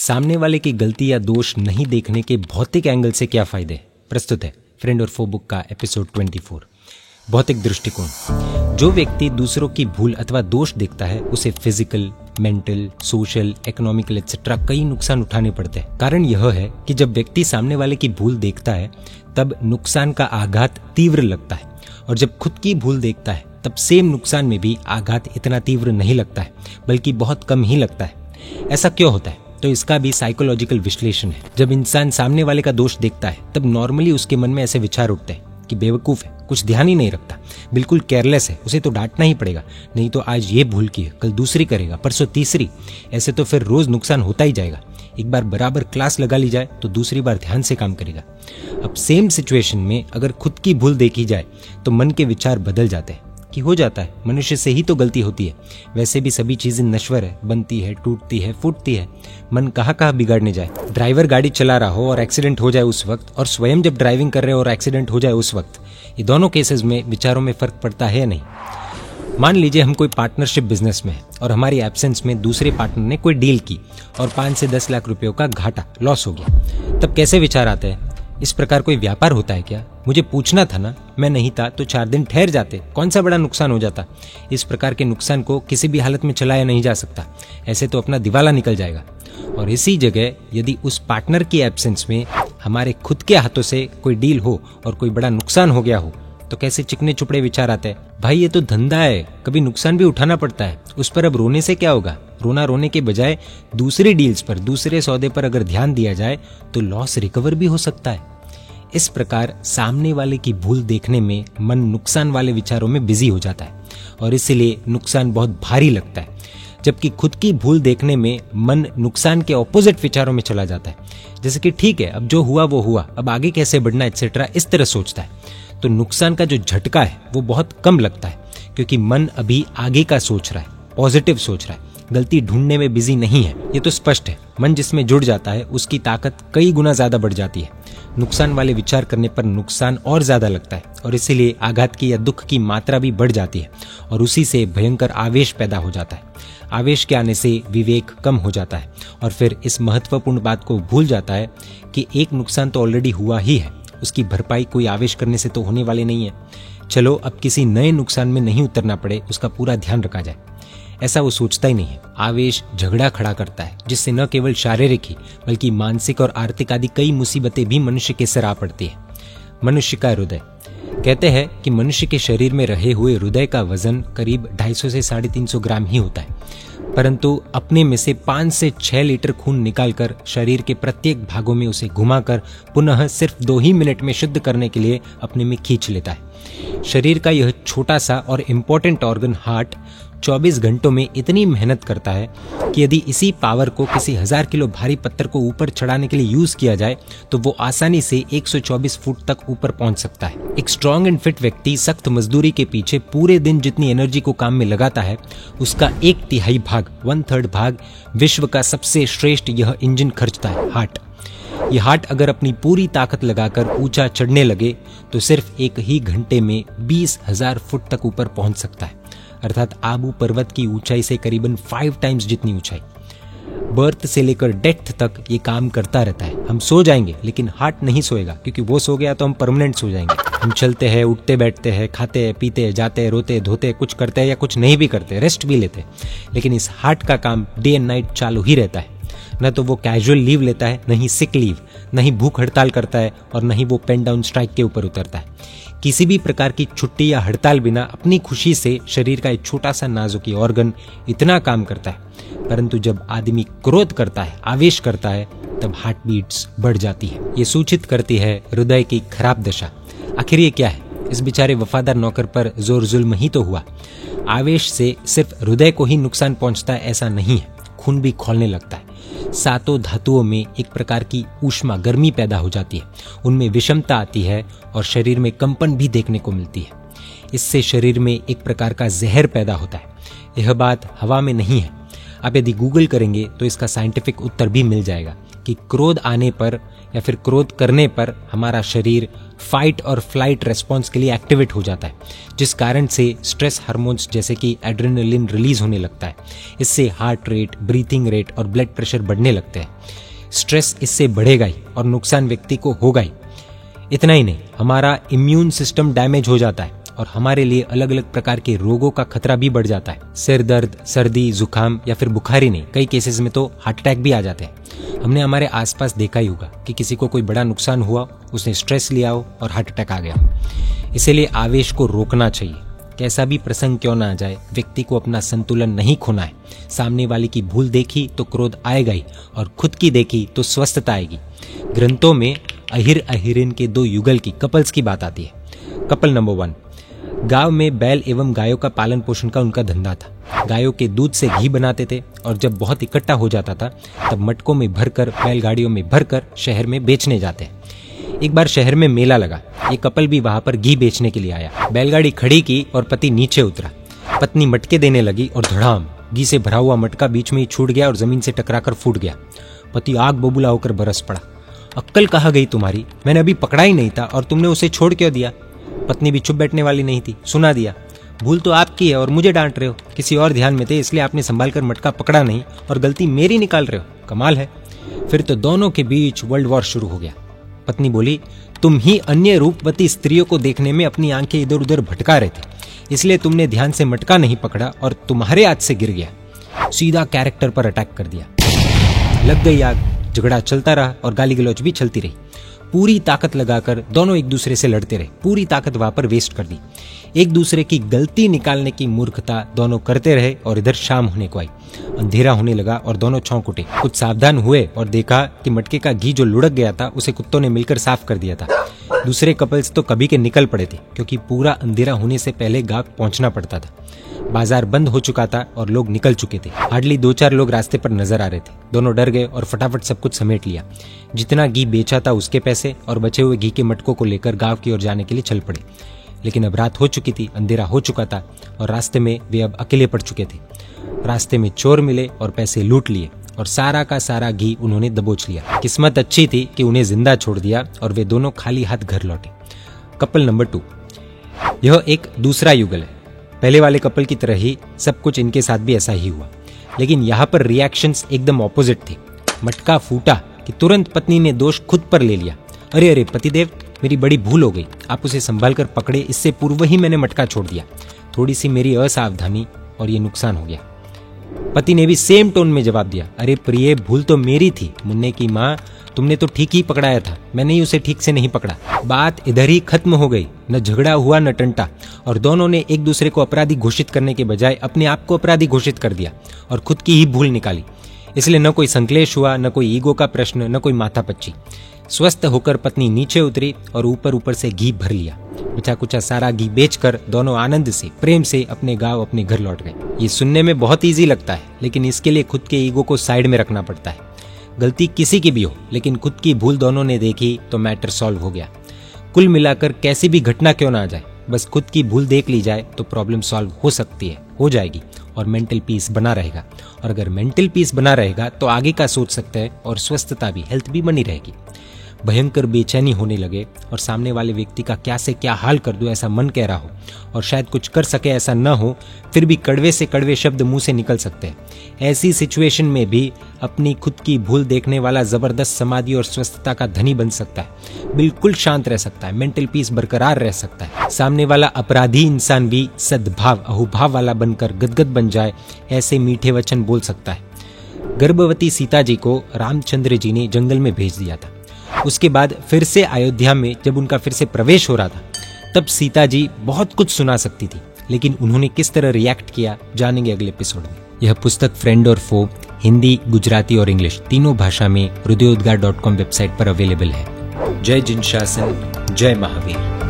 सामने वाले की गलती या दोष नहीं देखने के भौतिक एंगल से क्या फायदे। प्रस्तुत है फ्रेंड और फो बुक का एपिसोड 24। भौतिक दृष्टिकोण। जो व्यक्ति दूसरों की भूल अथवा दोष देखता है उसे physical, mental, social, economical etcetera कई नुकसान उठाने पड़ते हैं। कारण यह है कि जब व्यक्ति सामने वाले की भूल देखता है तब नुकसान का आघात तीव्र लगता है, और जब खुद की भूल देखता है तब सेम नुकसान में भी आघात इतना तीव्र नहीं लगता है, बल्कि बहुत कम ही लगता है। ऐसा क्यों होता है? तो इसका भी साइकोलॉजिकल विश्लेषण है। जब इंसान सामने वाले का दोष देखता है तब नॉर्मली उसके मन में ऐसे विचार उठते हैं कि बेवकूफ है, कुछ ध्यान ही नहीं रखता, बिल्कुल केयरलेस है, उसे तो डांटना ही पड़ेगा, नहीं तो आज ये भूल की है, कल दूसरी करेगा, परसों तीसरी, ऐसे तो फिर रोज नुकसान होता ही जाएगा। एक बार बराबर क्लास लगा ली जाए तो दूसरी बार ध्यान से काम करेगा। अब सेम सिचुएशन में अगर खुद की भूल देखी जाए तो मन के विचार बदल जाते हैं कि हो जाता है, मनुष्य से ही तो गलती होती है, वैसे भी सभी चीजें नश्वर है, बनती है, टूटती है, फूटती है, मन कहाँ कहाँ बिगाड़ने जाए। ड्राइवर गाड़ी चला रहा हो और एक्सीडेंट हो जाए उस वक्त, और स्वयं जब ड्राइविंग कर रहे हो और एक्सीडेंट हो जाए उस वक्त, ये दोनों केसेस में विचारों में फर्क पड़ता है या नहीं। मान लीजिए हम कोई पार्टनरशिप बिजनेस में है और हमारी एब्सेंस में दूसरे पार्टनर ने कोई डील की और 5 से 10 लाख रुपयों का घाटा, लॉस हो गया। तब कैसे विचार आते हैं? इस प्रकार कोई व्यापार होता है क्या? मुझे पूछना था ना, मैं नहीं था तो 4 दिन ठहर जाते, कौन सा बड़ा नुकसान हो जाता। इस प्रकार के नुकसान को किसी भी हालत में चलाया नहीं जा सकता, ऐसे तो अपना दिवाला निकल जाएगा। और इसी जगह यदि उस पार्टनर की एब्सेंस में हमारे खुद के हाथों से कोई डील हो और कोई बड़ा नुकसान हो गया हो तो कैसे चिकने चुपड़े विचार आते हैं। भाई ये तो धंधा है, कभी नुकसान भी उठाना पड़ता है, उस पर अब रोने से क्या होगा। रोने के बजाय दूसरी डील्स पर, दूसरे सौदे पर अगर ध्यान दिया जाए तो लॉस रिकवर भी हो सकता है। इस प्रकार सामने वाले की भूल देखने में मन नुकसान वाले विचारों में बिजी हो जाता है और इसीलिए नुकसान बहुत भारी लगता है, जबकि खुद की भूल देखने में मन नुकसान के ऑपोजिट विचारों में चला जाता है। जैसे कि ठीक है, अब जो हुआ वो हुआ, अब आगे कैसे बढ़ना एक्सेट्रा, इस तरह सोचता है। तो नुकसान का जो झटका है वो बहुत कम लगता है, क्योंकि मन अभी आगे का सोच रहा है, पॉजिटिव सोच रहा है, गलती ढूंढने में बिजी नहीं है। ये तो स्पष्ट है। मन जिसमें जुड़ जाता है उसकी ताकत कई गुना ज्यादा बढ़ जाती है। नुकसान वाले विचार करने पर नुकसान और ज्यादा लगता है और इसीलिए आघात की या दुख की मात्रा भी बढ़ जाती है और उसी से भयंकर आवेश पैदा हो जाता है। आवेश के आने से विवेक कम हो जाता है और फिर इस महत्वपूर्ण बात को भूल जाता है कि एक नुकसान तो ऑलरेडी हुआ ही है, उसकी भरपाई कोई आवेश करने से तो होने वाले नहीं है। चलो अब किसी नए नुकसान में नहीं उतरना पड़े, उसका पूरा ध्यान रखा जाए। ऐसा वो सोचता ही नहीं है। आवेश झगड़ा खड़ा करता है, जिससे न केवल शारीरिक ही बल्कि मानसिक और आर्थिक आदि कई मुसीबतें भी मनुष्य के सिर आ पड़ती है। मनुष्य का हृदय। कहते हैं कि मनुष्य के शरीर में रहे हुए हृदय का वजन करीब 250 से 350 ग्राम ही होता है, परंतु अपने में से 5 से 6 लीटर खून निकालकर शरीर के प्रत्येक भागों में उसे घुमाकर पुनः सिर्फ 2 ही मिनट में शुद्ध करने के लिए अपने में खींच लेता है। शरीर का यह छोटा सा और इम्पोर्टेंट ऑर्गन हार्ट 24 घंटों में इतनी मेहनत करता है कि यदि इसी पावर को किसी 1000 किलो भारी पत्थर को ऊपर चढ़ाने के लिए यूज किया जाए तो वो आसानी से 124 फुट तक ऊपर पहुंच सकता है। एक स्ट्रॉन्ग एंड फिट व्यक्ति सख्त मजदूरी के पीछे पूरे दिन जितनी एनर्जी को काम में लगाता है उसका 1/3 भाग, 1/3 भाग विश्व का सबसे श्रेष्ठ यह इंजन खर्चता है, हार्ट। ये हार्ट अगर अपनी पूरी ताकत लगाकर ऊंचा चढ़ने लगे तो सिर्फ 1 ही घंटे में 20,000 फुट तक ऊपर पहुंच सकता है, अर्थात आबू पर्वत की ऊंचाई से करीबन 5 टाइम्स जितनी ऊंचाई। बर्थ से लेकर डेथ तक ये काम करता रहता है। हम सो जाएंगे लेकिन हार्ट नहीं सोएगा, क्योंकि वो सो गया तो हम परमानेंट सो जाएंगे। हम चलते हैं, उठते बैठते हैं, खाते हैं, पीते हैं, जाते हैं, रोते धोते, कुछ करते हैं या कुछ नहीं भी करते, रेस्ट भी लेते हैं, लेकिन इस हार्ट का काम डे एंड नाइट चालू ही रहता है। न तो वो कैजुअल लीव लेता है, न ही सिक लीव, न ही भूख हड़ताल करता है और न ही वो पेन डाउन स्ट्राइक के ऊपर उतरता है। किसी भी प्रकार की छुट्टी या हड़ताल बिना अपनी खुशी से शरीर का एक छोटा सा नाजुक ऑर्गन इतना काम करता है। परंतु जब आदमी क्रोध करता है, आवेश करता है, तब हार्ट बीट्स बढ़ जाती है। ये सूचित करती है हृदय की खराब दशा। आखिर ये क्या है? इस बेचारे वफादार नौकर पर जोर जुल्म ही तो हुआ। आवेश से सिर्फ हृदय को ही नुकसान पहुंचता है ऐसा नहीं है, खून भी खौलने लगता है। 7 धातुओं में एक प्रकार की ऊष्मा, गर्मी पैदा हो जाती है, उनमें विषमता आती है और शरीर में कंपन भी देखने को मिलती है। इससे शरीर में एक प्रकार का जहर पैदा होता है। यह बात हवा में नहीं है। आप यदि गूगल करेंगे तो इसका साइंटिफिक उत्तर भी मिल जाएगा कि क्रोध आने पर या फिर क्रोध करने पर हमारा शरीर फाइट और फ्लाइट रेस्पॉन्स के लिए एक्टिवेट हो जाता है, जिस कारण से स्ट्रेस हार्मोन्स जैसे कि एड्रेनलिन रिलीज होने लगता है। इससे हार्ट रेट, ब्रीथिंग रेट और ब्लड प्रेशर बढ़ने लगते हैं। स्ट्रेस इससे बढ़ेगा ही और नुकसान व्यक्ति को होगा ही। इतना ही नहीं, हमारा इम्यून सिस्टम डैमेज हो जाता है और हमारे लिए अलग अलग प्रकार के रोगों का खतरा भी बढ़ जाता है। सिर दर्द, सर्दी, जुकाम या फिर बुखार ही नहीं, कई केसेस में तो हार्ट अटैक भी आ जाते हैं। हमने हमारे आसपास देखा ही होगा कि किसी को कोई बड़ा नुकसान हुआ, उसने स्ट्रेस लिया हो और हार्ट अटैक आ गया। इसीलिए आवेश को रोकना चाहिए। कैसा भी प्रसंग क्यों ना आ जाए, व्यक्ति को अपना संतुलन नहीं खोना है। सामने वाले की भूल देखी तो क्रोध आएगा ही और खुद की देखी तो स्वस्थता आएगी। ग्रंथों में अहिर अहिरिन के 2 युगल की, कपल्स की बात आती है। कपल नंबर 1, गांव में बैल एवं गायों का पालन पोषण का उनका धंधा था। गायों के दूध से घी बनाते थे और जब बहुत इकट्ठा हो जाता था तब मटकों में भरकर, बैलगाड़ियों में भरकर शहर में बेचने जाते हैं। एक बार शहर में मेला लगा। एक कपल भी वहां पर घी बेचने के लिए आया। बैलगाड़ी खड़ी की और पति नीचे उतरा। पत्नी मटके देने लगी और धड़ाम, घी से भरा हुआ मटका बीच में ही छूट गया और जमीन से टकराकर फूट गया। पति आग बबूला होकर बरस पड़ा। अक्कल कहाँ गई तुम्हारी? मैंने अभी पकड़ा ही नहीं था और तुमने उसे छोड़ क्यों दिया? पत्नी भी चुप बैठने वाली नहीं थी, सुना दिया। भूल तो आपकी है और मुझे डांट रहे हो। किसी और ध्यान में थे इसलिए आपने संभाल कर मटका पकड़ा नहीं और गलती मेरी निकाल रहे हो। कमाल है। फिर तो दोनों के बीच वर्ल्ड वॉर शुरू हो गया। पत्नी बोली, तुम ही अन्य रूपवती स्त्रियों को देखने में अपनी आंखें इधर उधर भटका रहे थे, इसलिए तुमने ध्यान से मटका नहीं पकड़ा और तुम्हारे हाथ से गिर गया। सीधा कैरेक्टर पर अटैक कर दिया। लग गई आग। झगड़ा चलता रहा और गाली गलौज भी चलती रही। पूरी ताकत लगाकर दोनों एक दूसरे से लड़ते रहे। पूरी ताकत वहां पर वेस्ट कर दी। एक दूसरे की गलती निकालने की मूर्खता दोनों करते रहे और इधर शाम होने को आई। अंधेरा होने लगा और दोनों चौंक उठे। कुछ सावधान हुए और देखा कि मटके का घी जो लुढ़क गया था उसे कुत्तों ने मिलकर साफ कर दिया था। दूसरे कपल्स तो कभी के निकल पड़े थे, क्योंकि पूरा अंधेरा होने से पहले गांव पहुंचना पड़ता था। बाजार बंद हो चुका था और लोग निकल चुके थे। हार्डली 2-4 लोग रास्ते पर नजर आ रहे थे। दोनों डर गए और फटाफट सब कुछ समेट लिया। जितना घी बेचा था उसके पैसे और बचे हुए घी के मटकों को लेकर गांव की ओर जाने के लिए चल पड़े। लेकिन अब रात हो चुकी थी, अंधेरा हो चुका था और रास्ते में वे अब अकेले पड़ चुके थे। रास्ते में चोर मिले और पैसे लूट लिए और सारा का सारा घी उन्होंने दबोच लिया। किस्मत अच्छी थी कि उन्हें जिंदा छोड़ दिया और वे दोनों खाली हाथ घर लौटे। कपल नंबर 2, यह एक दूसरा युगल है। पहले वाले कपल की तरह ही सब कुछ इनके साथ भी ऐसा ही हुआ, लेकिन यहाँ पर रिएक्शंस एकदम ऑपोजिट थे। मटका फूटा कि तुरंत पत्नी ने दोष खुद पर ले लिया। अरे अरे पतिदेव, मेरी बड़ी भूल हो गई, आप उसे संभाल कर पकड़े, इससे पूर्व ही मैंने मटका छोड़ दिया। थोड़ी सी मेरी असावधानी और ये नुकसान हो गया। पति ने भी सेम टोन में जवाब दिया, अरे प्रिय, भूल तो मेरी थी। मुन्ने की माँ, तुमने तो ठीक ही पकड़ाया था, मैंने ही उसे ठीक से नहीं पकड़ा। बात इधर ही खत्म हो गई। न झगड़ा हुआ न टंटा, और दोनों ने एक दूसरे को अपराधी घोषित करने के बजाय अपने आप को अपराधी घोषित कर दिया और खुद की ही भूल निकाली। इसलिए न कोई संकलेश हुआ, न कोई ईगो का प्रश्न, न कोई माथापच्ची। स्वस्थ होकर पत्नी नीचे उतरी और ऊपर ऊपर से घी भर लिया। बचा कुचा सारा घी बेचकर दोनों आनंद से, प्रेम से अपने गांव, अपने घर लौट गए। ये सुनने में बहुत इजी लगता है, लेकिन इसके लिए खुद के ईगो को साइड में रखना पड़ता है। गलती किसी की भी हो, लेकिन खुद की भूल दोनों ने देखी तो मैटर सॉल्व हो गया। कुल मिलाकर कैसी भी घटना क्यों ना आ जाए, बस खुद की भूल देख ली जाए तो प्रॉब्लम सॉल्व हो सकती है, हो जाएगी, और मेंटल पीस बना रहेगा। और अगर मेंटल पीस बना रहेगा तो आगे का सोच सकते हैं और स्वस्थता भी, हेल्थ भी बनी रहेगी। भयंकर बेचैनी होने लगे और सामने वाले व्यक्ति का क्या से क्या हाल कर दूं ऐसा मन कह रहा हो और शायद कुछ कर सके ऐसा न हो, फिर भी कड़वे से कड़वे शब्द मुंह से निकल सकते हैं। ऐसी सिचुएशन में भी अपनी खुद की भूल देखने वाला जबरदस्त समाधि और स्वस्थता का धनी बन सकता है। बिल्कुल शांत रह सकता है, मेंटल पीस बरकरार रह सकता है। सामने वाला अपराधी इंसान भी सद्भाव, अहुभाव वाला बनकर गदगद बन जाए, ऐसे मीठे वचन बोल सकता है। गर्भवती सीता जी को रामचंद्र जी ने जंगल में भेज दिया था। उसके बाद फिर से अयोध्या में जब उनका फिर से प्रवेश हो रहा था, तब सीता जी बहुत कुछ सुना सकती थी, लेकिन उन्होंने किस तरह रिएक्ट किया जानेंगे अगले एपिसोड में। यह पुस्तक फ्रेंड और फो हिंदी, गुजराती और इंग्लिश तीनों भाषा में hrudayoudgar.com वेबसाइट पर अवेलेबल है। जय जिन शासन, जय महावीर।